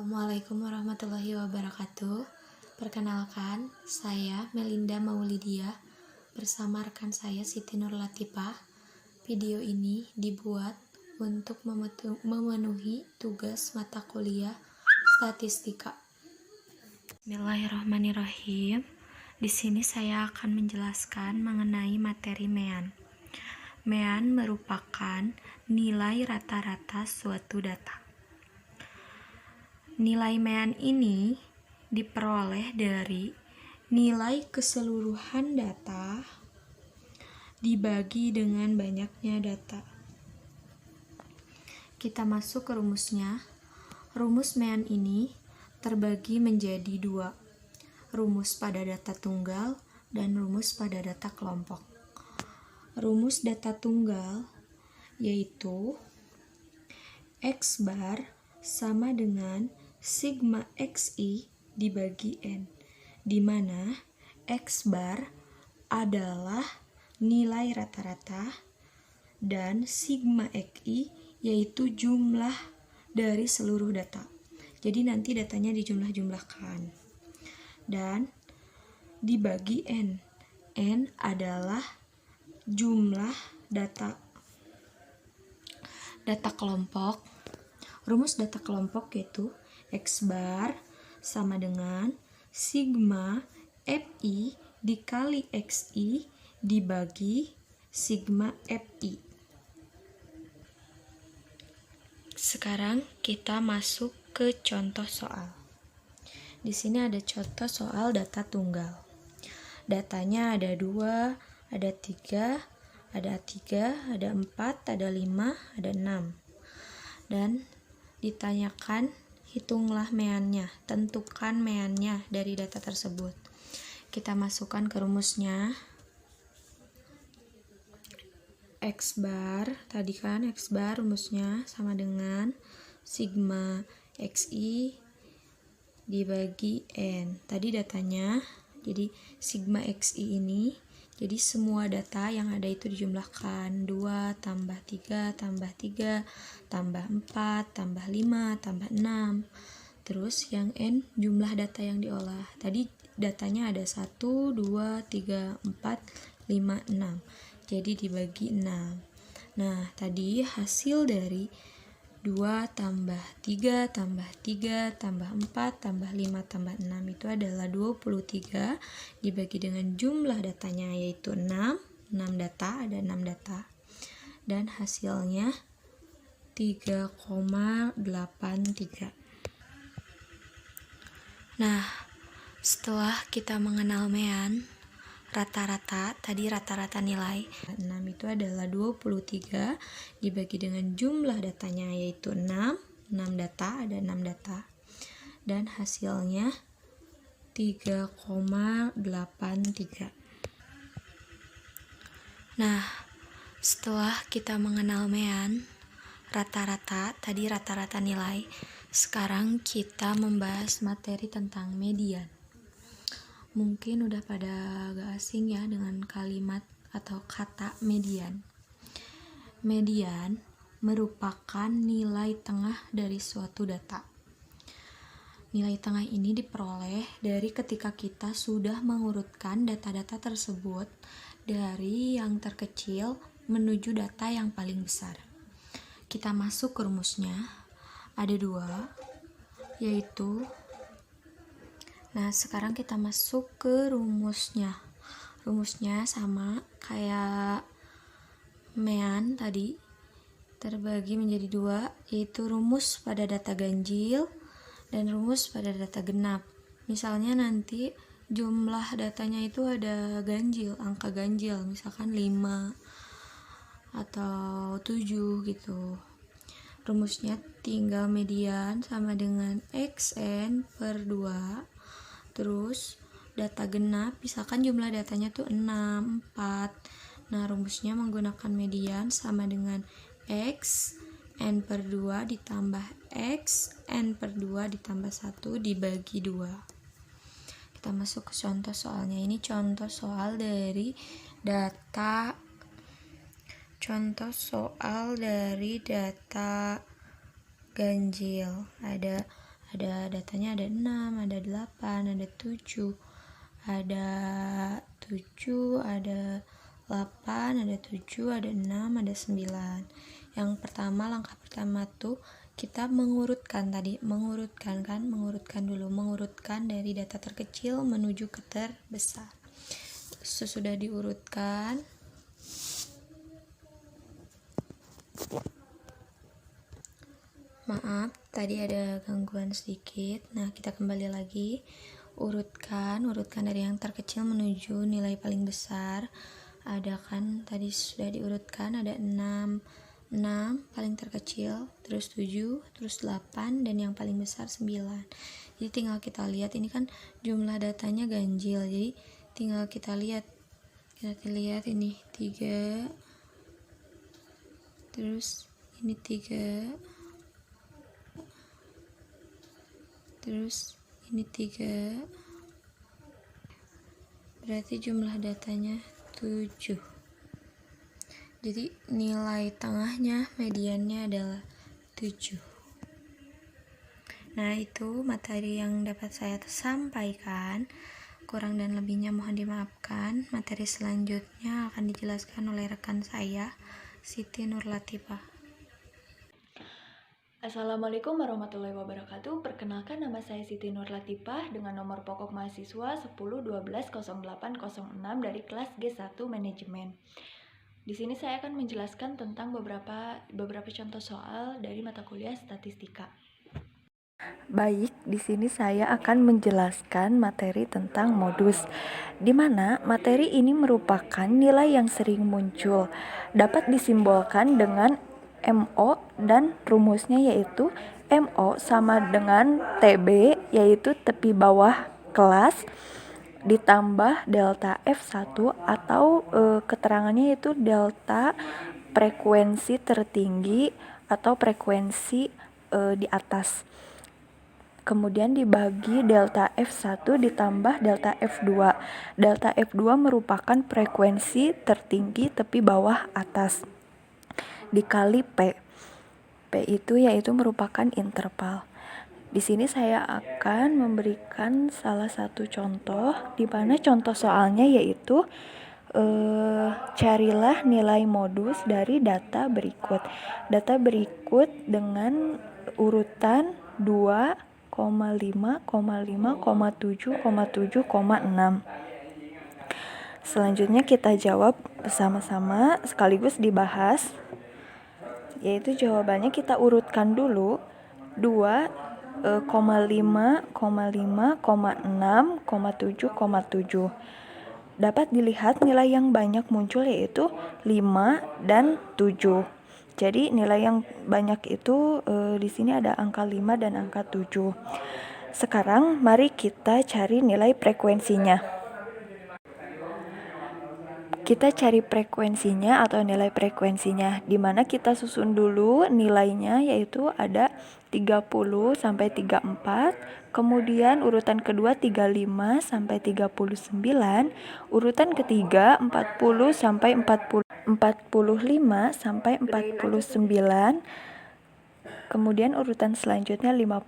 Assalamualaikum warahmatullahi wabarakatuh. Perkenalkan, saya Melinda Maulidia bersama rekan saya Siti Nur Latifah. Video ini dibuat untuk memenuhi tugas mata kuliah statistika. Bismillahirrahmanirrahim. Di sini saya akan menjelaskan mengenai materi MEAN. MEAN merupakan nilai rata-rata suatu data. Nilai MEAN ini diperoleh dari nilai keseluruhan data dibagi dengan banyaknya data. Kita masuk ke rumusnya. Rumus MEAN ini terbagi menjadi dua, rumus pada data tunggal dan rumus pada data kelompok. Rumus data tunggal yaitu X bar sama dengan sigma XI dibagi N, di mana X bar adalah nilai rata-rata dan sigma XI yaitu jumlah dari seluruh data. Jadi nanti datanya dijumlah-jumlahkan dan dibagi N. N adalah jumlah data kelompok. Rumus data kelompok yaitu X bar sama dengan sigma FI dikali XI dibagi sigma FI. Sekarang kita masuk ke contoh soal. Di sini ada contoh soal data tunggal. Datanya ada 2, ada 3, ada 4, ada 5, ada 6. Dan ditanyakan hitunglah MEAN-nya, tentukan MEAN-nya dari data tersebut. Kita masukkan ke rumusnya. X bar, tadi kan X bar rumusnya sama dengan sigma XI dibagi N. Tadi datanya, jadi sigma XI ini, jadi semua data yang ada itu dijumlahkan 2 tambah 3 tambah 3 tambah 4 tambah 5 tambah 6. Terus yang N jumlah data yang diolah. Tadi datanya ada 1, 2, 3, 4, 5, 6. Jadi dibagi 6. Nah, tadi hasil dari 2 tambah 3 tambah 3 tambah 4 tambah 5 tambah 6 itu adalah 23 dibagi dengan jumlah datanya yaitu 6 data, ada 6 data dan hasilnya 3,83. Nah, setelah kita mengenal MEAN rata-rata, tadi rata-rata nilai 6 itu adalah 23 dibagi dengan jumlah datanya yaitu 6 data, ada 6 data dan hasilnya 3,83. Nah, setelah kita mengenal MEAN rata-rata, tadi rata-rata nilai, sekarang kita membahas materi tentang median. Mungkin udah pada agak asing ya dengan kalimat atau kata median. Median merupakan nilai tengah dari suatu data. Nilai tengah ini diperoleh dari ketika kita sudah mengurutkan data-data tersebut dari yang terkecil menuju data yang paling besar. Kita masuk ke rumusnya. Ada 2, yaitu nah, sekarang kita masuk ke rumusnya. Rumusnya sama kayak MEAN tadi, terbagi menjadi 2, yaitu rumus pada data ganjil dan rumus pada data genap. Misalnya nanti jumlah datanya itu ada ganjil, angka ganjil, misalkan 5 atau 7 gitu. Rumusnya tinggal median sama dengan XN per 2. Terus data genap, misalkan jumlah datanya tuh 6, 4. Nah, rumusnya menggunakan median sama dengan X N per 2 ditambah X N per 2 ditambah 1 dibagi 2. Kita masuk ke contoh soalnya. Ini contoh soal dari data ganjil. Ada datanya ada 6, ada 8, ada 7, ada 7, ada 8, ada 7, ada 6, ada 9. Yang pertama, langkah pertama tuh kita mengurutkan dari data terkecil menuju ke terbesar. Sesudah diurutkan, maaf tadi ada gangguan sedikit. Nah, kita kembali lagi, urutkan dari yang terkecil menuju nilai paling besar. Ada kan tadi sudah diurutkan, ada 6 paling terkecil, terus 7, terus 8, dan yang paling besar 9. Jadi tinggal kita lihat, ini kan jumlah datanya ganjil, jadi tinggal kita lihat ini 3, terus ini 3, terus ini 3, berarti jumlah datanya 7. Jadi nilai tengahnya, mediannya adalah 7. Nah, itu materi yang dapat saya sampaikan. Kurang dan lebihnya mohon dimaafkan. Materi selanjutnya akan dijelaskan oleh rekan saya, Siti Nur Latifah. Assalamualaikum warahmatullahi wabarakatuh. Perkenalkan, nama saya Siti Nur Latifah dengan nomor pokok mahasiswa 10120806 dari kelas G1 Manajemen. Di sini saya akan menjelaskan tentang beberapa contoh soal dari mata kuliah statistika. Baik, di sini saya akan menjelaskan materi tentang modus, di mana materi ini merupakan nilai yang sering muncul, dapat disimbolkan dengan MO dan rumusnya yaitu MO sama dengan TB, yaitu tepi bawah kelas, ditambah delta F1 atau keterangannya yaitu delta frekuensi tertinggi atau frekuensi di atas. Kemudian dibagi delta F1 ditambah delta F2. Delta F2 merupakan frekuensi tertinggi tepi bawah atas dikali P. P itu yaitu merupakan interval. Di sini saya akan memberikan salah satu contoh, di mana contoh soalnya yaitu carilah nilai modus dari data berikut. Data berikut dengan urutan 2, 5, 5, 7, 7, 6. Selanjutnya kita jawab bersama-sama sekaligus dibahas, yaitu jawabannya kita urutkan dulu 2, 5, 5, 6, 7, 7. Dapat dilihat nilai yang banyak muncul yaitu 5 dan 7. Jadi nilai yang banyak itu di sini ada angka 5 dan angka 7. Sekarang mari kita cari nilai frekuensinya. Kita cari frekuensinya atau nilai frekuensinya, di mana kita susun dulu nilainya, yaitu ada 30 sampai 34, kemudian urutan kedua 35 sampai 39, urutan ketiga 40 sampai 45 sampai 49, kemudian urutan selanjutnya 50